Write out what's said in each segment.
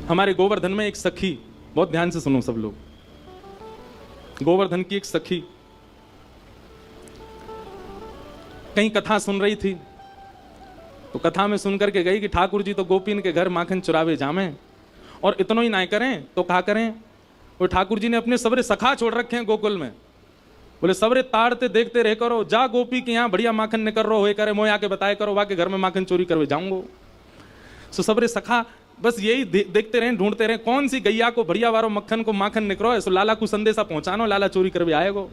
हमारे गोवर्धन में एक सखी, बहुत ध्यान से सुनो सब लोग, गोवर्धन की एक सखी कहीं कथा सुन रही थी, तो कथा में सुन करके गई कि ठाकुर जी तो गोपीन के घर माखन चुरावे जामे, और इतनो ही ना करें तो क्या करें, वो ठाकुर जी ने अपने सबरे सखा छोड़ रखे हैं गोकुल में, बोले सबरे ताड़ते देखते रह करो, जा गोपी के यहाँ बढ़िया माखन निकर रो हो करे, मोह आके बताए करो, वाके घर में माखन चोरी करवे जाऊंगो। सो सबरे सखा बस यही देखते रहे, ढूंढते रहे कौन सी गैया को बढ़िया वारो मक्खन को माखन निकरो है, सो लाला को संदेशा पहुंचानो, लाला चोरी करवे आएगो।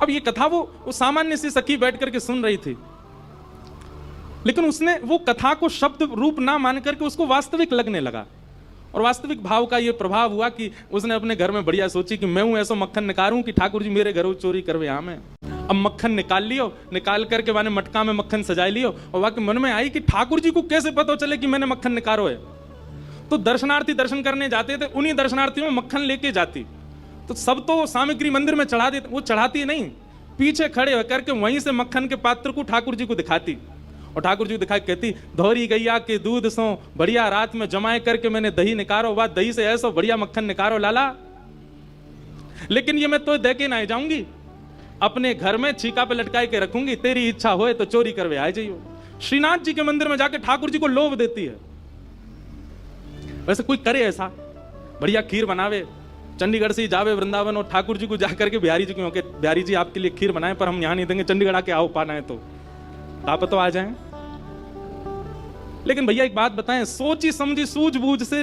अब ये कथा वो सामान्य सी सखी बैठ करके सुन रही थी, लेकिन उसने वो कथा को शब्द रूप ना मान करके उसको वास्तविक लगने लगा, और वास्तविक भाव का ये प्रभाव हुआ कि उसने अपने घर में बढ़िया सोची कि मैं हूं ऐसा मक्खन निकालूं कि ठाकुर जी मेरे घरों चोरी करवे आमे। अब मक्खन निकाल लियो, निकाल करके मैंने मटका में मक्खन सजाई लियो, और वाके मन में आई कि ठाकुर जी को कैसे पता चले कि मैंने मक्खन निकालो है। तो दर्शनार्थी दर्शन करने जाते थे, उन्हीं दर्शनार्थियों में मक्खन लेके जाती, तो सब तो सामग्री मंदिर में चढ़ा देते, वो चढ़ाती नहीं, पीछे खड़े होकर के वहीं से मक्खन के पात्र को ठाकुर जी को दिखाती, और ठाकुर जी को दिखा कहती धौरी गैया के दूध सो बढ़िया रात में जमाए करके मैंने दही निकारो, वाह दही से ऐसा बढ़िया मक्खन निकारो लाला, लेकिन ये मैं तो दे के ना जाऊंगी, अपने घर में छीका पे लटकाए के रखूंगी, तेरी इच्छा होए तो चोरी करवे आ जाइयो। श्रीनाथ जी के मंदिर में जाके ठाकुर जी को लोभ देती है। वैसे कोई करे ऐसा, बढ़िया खीर बनावे, चंडीगढ़ से ही जावे वृंदावन और ठाकुर जी को जाकर के बिहारी जी को कि बिहारी जी आपके लिए खीर बनाए, पर हम यहां नहीं देंगे, चंडीगढ़ आके आओ, पाना है तो आप तो आ जाएं। लेकिन भैया एक बात बताएं, सोची समझी सूझबूझ से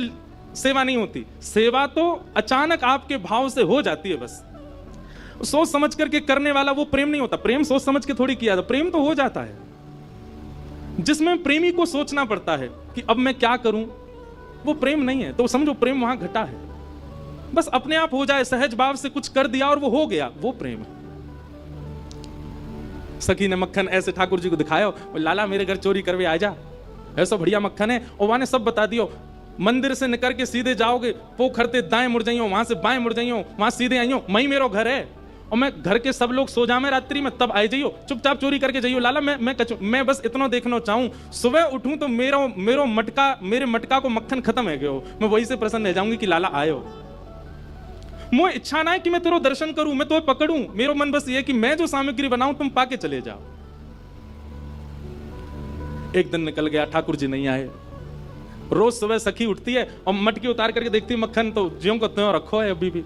सेवा नहीं होती, सेवा तो अचानक आपके भाव से हो जाती है। बस सोच समझ करके करने वाला वो प्रेम नहीं होता, प्रेम सोच समझ के थोड़ी किया था, प्रेम तो हो जाता है जिसमें प्रेमी को सोचना पड़ता है कि अब मैं क्या करूं, वो प्रेम नहीं है। तो समझो प्रेम वहां घटा है, बस अपने आप हो जाए, सहज भाव से कुछ कर दिया और वो हो गया, वो प्रेम है। सखी ने मक्खन ऐसे ठाकुर जी को दिखाया, लाला मेरे घर चोरी करवे आ जा, ऐसा बढ़िया मक्खन है, और वहां ने सब बता दियो, मंदिर से निकल के सीधे जाओगे, पोखरते दाएं मुड़ जाइयो, वहां से बाएं मुड़ जाइयो, वहां सीधे आइयो, मई मेरो घर है, और मैं घर के सब लोग सो जामे रात्रि में, तब आई जाइयो, चुपचाप चोरी करके जाइयो लाला। मैं बस इतना देखना चाहूं, सुबह उठूं तो मेरे मटका को मक्खन खत्म है गयो, मैं वही से प्रसन्न रह जाऊंगी कि लाला आयो। मुझे इच्छा ना है कि मैं तेरो दर्शन करूं, मैं तो पकड़ूं, मेरा मन बस ये कि मैं जो सामग्री बनाऊं तुम पाके चले जाओ। एक दिन निकल गया, ठाकुर जी नहीं आए। रोज सुबह सखी उठती है और मटकी उतार करके देखती है मक्खन तो ज्यों को त्यों रखो है अभी भी।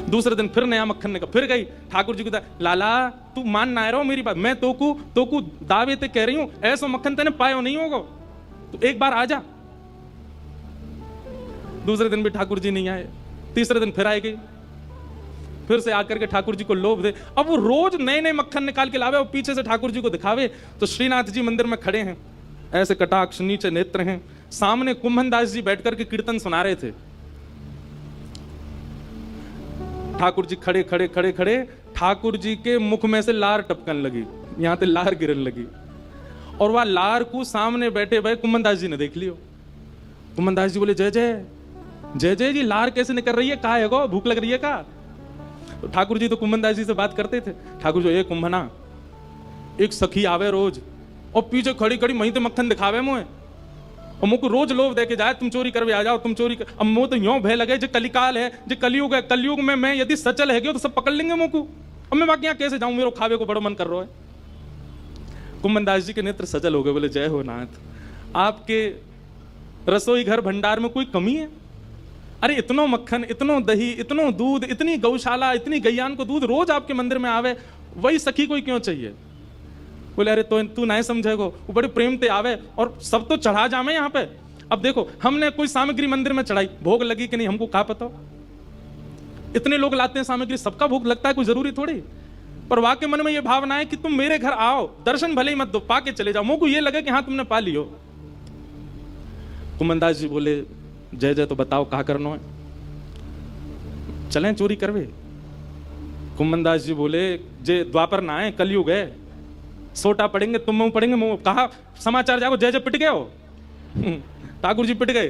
दूसरे दिन फिर नया मक्खन निकल, फिर गई ठाकुर जी को, लाला तू मान ना रहो मेरी बात, मैं तोकू दावे ते कह रही हूं, ऐसा मक्खन तेने पायो नहीं होगा, तो एक बार आ जा। दूसरे दिन भी ठाकुर जी नहीं आए, तीसरे दिन फिर आएगी, फिर से आकर के ठाकुर जी को लोभ दे। अब वो रोज नए नए मक्खन निकाल के लावे और पीछे से ठाकुर जी को दिखावे। तो श्रीनाथ जी मंदिर में खड़े हैं, ऐसे कटाक्ष नीचे नेत्र हैं, सामने कुंभन दास जी बैठकर के कीर्तन सुना रहे थे। ठाकुर जी खड़े खड़े खड़े खड़े, ठाकुर जी के मुख में से लार टपकन लगी, यहां से लार गिरन लगी, और वह लार को सामने बैठे भाई कुंभन दास जी ने देख लियो। कुंभन दास जी बोले जय जय जय जय जी, लार कैसे निकल रही है, कहा है गो, भूख लग रही है का? तो ठाकुर जी तो कुंभन दास जी से बात करते थे। ठाकुर जी, एक कुंभना, एक सखी आवे रोज और पीछे खड़ी खड़ी वहीं तो मक्खन दिखावे मुझे, और मुझको रोज लोभ देके जाए, तुम चोरी करवे आ जाओ, तुम चोरी कर। अब मुझे तो यूं भय लगे, जो कलिकाल है, जो कलयुग है, कलयुग में मैं यदि सचल है तो सब पकड़ लेंगे मुझको, अब मैं बाकी यहाँ कैसे जाऊं, मेरे खावे को बड़ा मन कर रहा है। कुंभन दास जी के नेत्र सचल हो गए, बोले जय हो नाथ, आपके रसोई घर भंडार में कोई कमी है? अरे इतनो मक्खन, इतनो दही, इतनो दूध, इतनी गौशाला, इतनी गैयान को दूध रोज आपके मंदिर में आवे, वही सखी कोई क्यों चाहिए? बोले अरे तो तू नहीं समझेगो, वो बड़े प्रेम ते आवे और सब तो चढ़ा जामे यहाँ पे। अब देखो हमने कोई सामग्री मंदिर में चढ़ाई, भोग लगी कि नहीं हमको क्या पता, इतने लोग लाते हैं सामग्री, सबका भोग लगता है, कोई जरूरी थोड़ी। पर वाके मन में ये भावना है कि तुम मेरे घर आओ, दर्शन भले ही मत दो, पाके चले जाओ, मुझको ये लगे कि हाँ तुमने पा लियो। कुंभन दास जी बोले जय जय, तो बताओ कहा करना है, चलें चोरी करवे? कुंभन दास जी बोले जे द्वापर ना आए, कलयुग है, सोटा पड़ेंगे, तुम मुंह पड़ेंगे मुंह, कहा समाचार जाओ, जय जय पिट गए हो। ठाकुर जी पिट गए।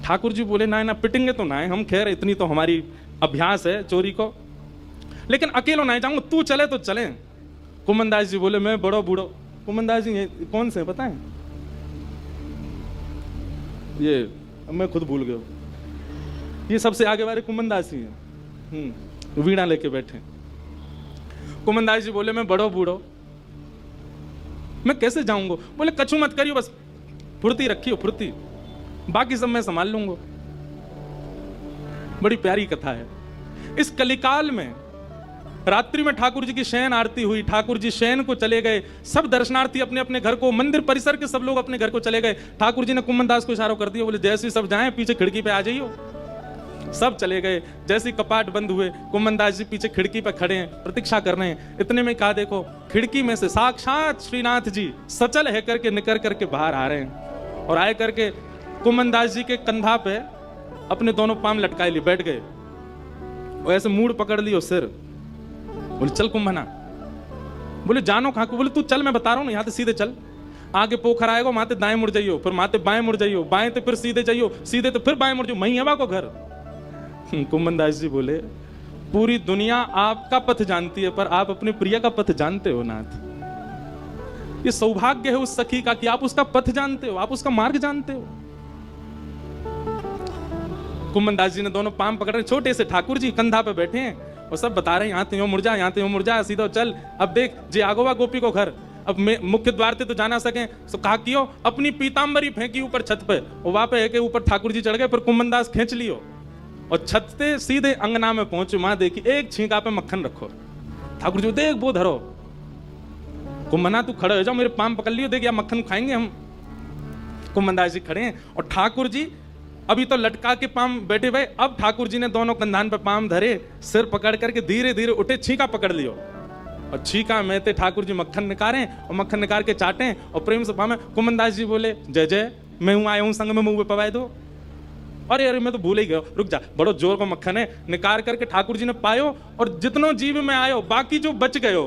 ठाकुर जी बोले ना पिटेंगे तो ना है हम, खैर इतनी तो हमारी अभ्यास है चोरी को, लेकिन अकेलो नहीं जाऊंगा, तू चले तो चले। कुंभन दास जी बोले मैं बड़ो बूढ़ो। कुंभन दास जी कौन से पता है? ये मैं खुद भूल गया, ये सबसे आगे वाले कुमनदास जी हैं, वीणा लेके बैठे। कुमनदास जी बोले मैं बड़ो बूढ़ो, मैं कैसे जाऊंगा? बोले कछु मत करियो, बस फुर्ती रखियो, फुर्ती, बाकी सब मैं संभाल लूंगा। बड़ी प्यारी कथा है। इस कलिकाल में रात्रि में ठाकुर जी की शयन आरती हुई, ठाकुर जी शयन को चले गए, सब दर्शनार्थी अपने अपने घर को, मंदिर परिसर के सब लोग अपने घर को चले गए। ठाकुर जी ने कुमनदास को इशारा कर दिया, बोले जैसे सब जाएं पीछे खिड़की पे आ जाइयो। सब चले गए। जैसे कपाट बंद हुए, कुमनदास जी पीछे खिड़की पे खड़े हैं, प्रतीक्षा कर रहे हैं। इतने में कहा देखो खिड़की में से साक्षात श्रीनाथ जी सचल है करके निकल करके बाहर आ रहे हैं, और आए करके कुमनदास जी के कंधा पे अपने दोनों पांव लटकाए लिए बैठ गए, और ऐसे मूड पकड़ लियो सिर। बोले चल कुंभना। बोले जानो कहां को? बोले तू चल, मैं बता रहा हूं ना, यहां से सीधे चल, आगे पोखर आएगा, माते दाएं मुड़ जाइयो, फिर माते बाएं मुड़ जाइयो, बाएं तो फिर सीधे जाइयो, सीधे तो फिर बाएं मुड़ जाइयो, मही हवा को घर। कुमनदास जी बोले पूरी दुनिया आपका पथ जानती है, पर आप अपने प्रिय का पथ जानते हो नाथ। ये सौभाग्य है उस सखी का कि आप उसका पथ जानते हो, आप उसका मार्ग जानते हो। कुमनदास जी ने दोनों पांव पकड़ रहे, छोटे से ठाकुर जी कंधा पे बैठे हैं और सब बता रहे हैं यहाँ तो मुड़ जा, यहाँ तो मुड़ जा, सीधा चल। अब देख जे आगोवा गोपी को घर, अब मुख्य द्वार से तो जाना सके, तो कहा कियो अपनी पीतांबरी फेंकी ऊपर छत पे, और वहां पे है ऊपर ठाकुर जी चढ़ गए, फिर कुमनदास खींच लियो और छत से सीधे अंगना में पहुंचे। वहां देखी एक छींका पे मक्खन रखो। ठाकुर जी देख वो धरो, कुमना तू खड़े हो जाओ, मेरे पांव पकड़ लियो, देख या मक्खन खाएंगे हम। कुमनदास जी खड़े हैं और ठाकुर जी अभी तो लटका के पांव बैठे हुए, अब ठाकुर जी ने दोनों कंधान पे पांव धरे, सिर पकड़ करके धीरे धीरे उठे, छींका पकड़ लियो, और छींका में थे ठाकुर जी मक्खन निकालें और मक्खन निकाल के चाटें और प्रेम से पावे। कुमनदास जी बोले जय जय, मैं हूं आया हूं संग में, मुंह पवाए दो। अरे अरे मैं तो भूल ही गया, रुक जा, बड़ो जोर को मक्खन है। निकाल करके ठाकुर जी ने पायो, और जितनों जीव में आयो, बाकी जो बच गयो,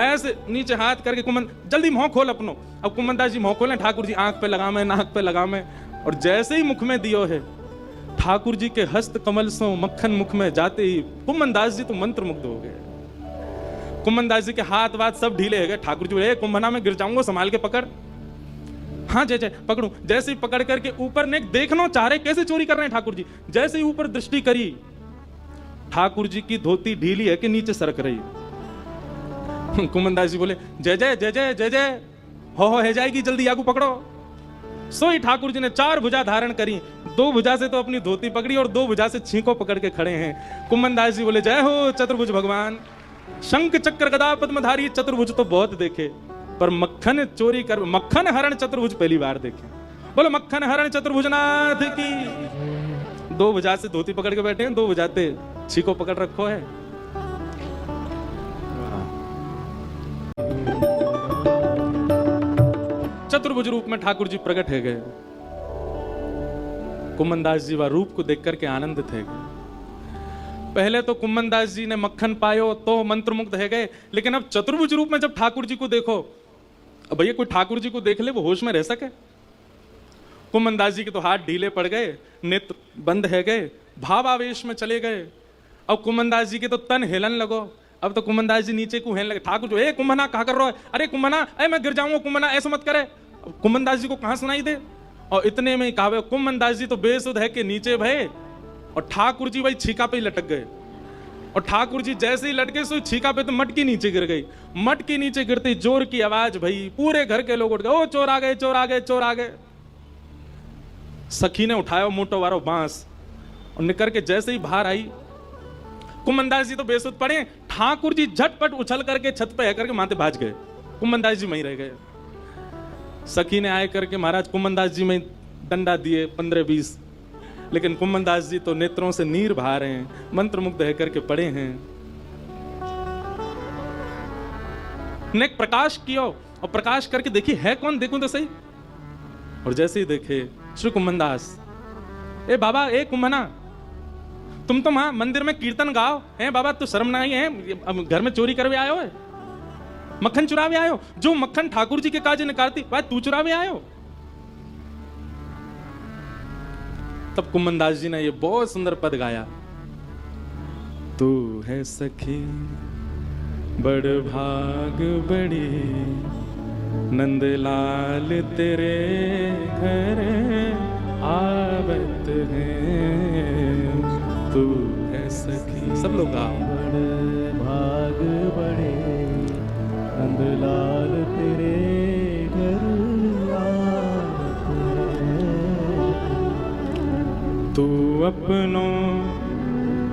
ऐसे नीचे हाथ करके कुमन जल्दी मुंह खोल अपनो। अब कुमनदास जी मुंह खोले, ठाकुर जी आंख पे लगा में, नाक पे लगा में, और जैसे ही मुख में दियो है, ठाकुर जी के हस्त कमल से मक्खन मुख में जाते ही कुमनदास जी तो मंत्र मुग्ध हो गए। कुमनदास जी के हाथ वाथ सब ढीले हो गए। ठाकुर जी बोले कुंभना में गिर जाऊंगा, संभाल के पकड़। हाँ जय जय पकड़ू। जैसे ही पकड़ करके ऊपर ने देखना चाह रहे कैसे चोरी कर रहे हैं ठाकुर जी, जैसे ही ऊपर दृष्टि करी, ठाकुर जी की धोती ढीली है कि नीचे सरक रही। कुमनदास जी बोले जय जय जय जय जय जय, हो जाएगी, जल्दी आगू पकड़ो। सोई ठाकुर जी ने 4 भुजा धारण करी, 2 भुजा से तो अपनी धोती पकड़ी और 2 भुजा से छींको पकड़ के खड़े हैं। कुमनदास जी बोले जय हो चतुर्भुज भगवान, शंख चक्र गदा पद्मधारी चतुर्भुज तो बहुत देखे, पर मक्खन चोरी कर, मक्खन हरण चतुर्भुज पहली बार देखे। बोलो मक्खन हरण चतुर्भुजनाथ की। 2 भुजा से धोती पकड़ के बैठे हैं, 2 भुजा से छींको पकड़ रखो है। चतुर्भुज रूप में ठाकुर जी प्रकट है गए। कुमनदास जी वह रूप को देख करके आनंदित है गए। पहले तो कुमनदास जी ने मक्खन पायो तो मंत्रमुग्ध है गए, लेकिन अब चतुर्भुज रूप में जब ठाकुर जी को देखो, अब भैया कोई ठाकुर जी को देख ले वो होश में रह सके? कुमनदास जी के तो हाथ ढीले पड़ गए, नेत्र बंद है गए, भाव आवेश में चले गए। अब कुमनदास जी के तो तन हिलन लगो, अब तो कुमनदास जी नीचे को हेलने लगे। ठाकुर जो कुंभना कहा कर रहा है, अरे कुंभना मैं गिर जाऊंगा, कुंभना ऐसा मत करे। कुमनदास जी को कहां सुनाई दे, और इतने में कहा कुमनदास जी तो बेसुध है कि नीचे भय, और ठाकुर जी भाई छीका पे ही लटक गए। और ठाकुर जी जैसे ही लटके सो छीका पे तो मटकी नीचे गिर गई। मटकी नीचे गिरती जोर की आवाज भई, पूरे घर के लोग उठ गए, ओ चोर आ गए, चोर आ गए, चोर आ गए। सखी ने उठाया मोटो वारो बांस और निकर के जैसे ही बाहर आई, कुमनदास जी तो बेसुध पड़े। ठाकुर जी झटपट उछल करके छत पे करके माथे भाज गए, कुमनदास जी वहीं रह गए। सखी ने आए करके महाराज कुमनदास जी में डंडा दिए 15-20, लेकिन कुमनदास जी तो नेत्रों से नीर बहा रहे हैं, मंत्रमुग्ध है करके पड़े हैं। ने प्रकाश किया और प्रकाश करके देखी है कौन, देखूं तो सही। और जैसे ही देखे श्री कुमनदास, ए बाबा ए कुंभना, तुम तो वहां मंदिर में कीर्तन गाओ है बाबा, तो शर्म नहीं है, घर में चोरी करवे आयो है, मक्खन चुरावे आयो, जो मक्खन ठाकुर जी के काजे निकालती भाई तू चुरावे आयो। तब कुमनदास जी ने ये बहुत सुंदर पद गाया, तू है सखी बड़ भाग बड़ी, नंदलाल तेरे घर आवत है तू है सखी। सब लोग गाओ। बड़े भाग बड़े नंदलाल तेरे घर आवत है। तू अपनो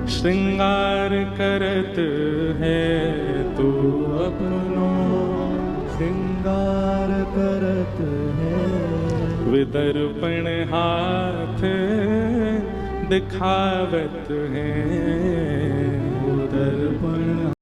श्रृंगार करत है, तू अपनो श्रृंगार करत है। विदर्पण हाथ दिखावत है। दर्पण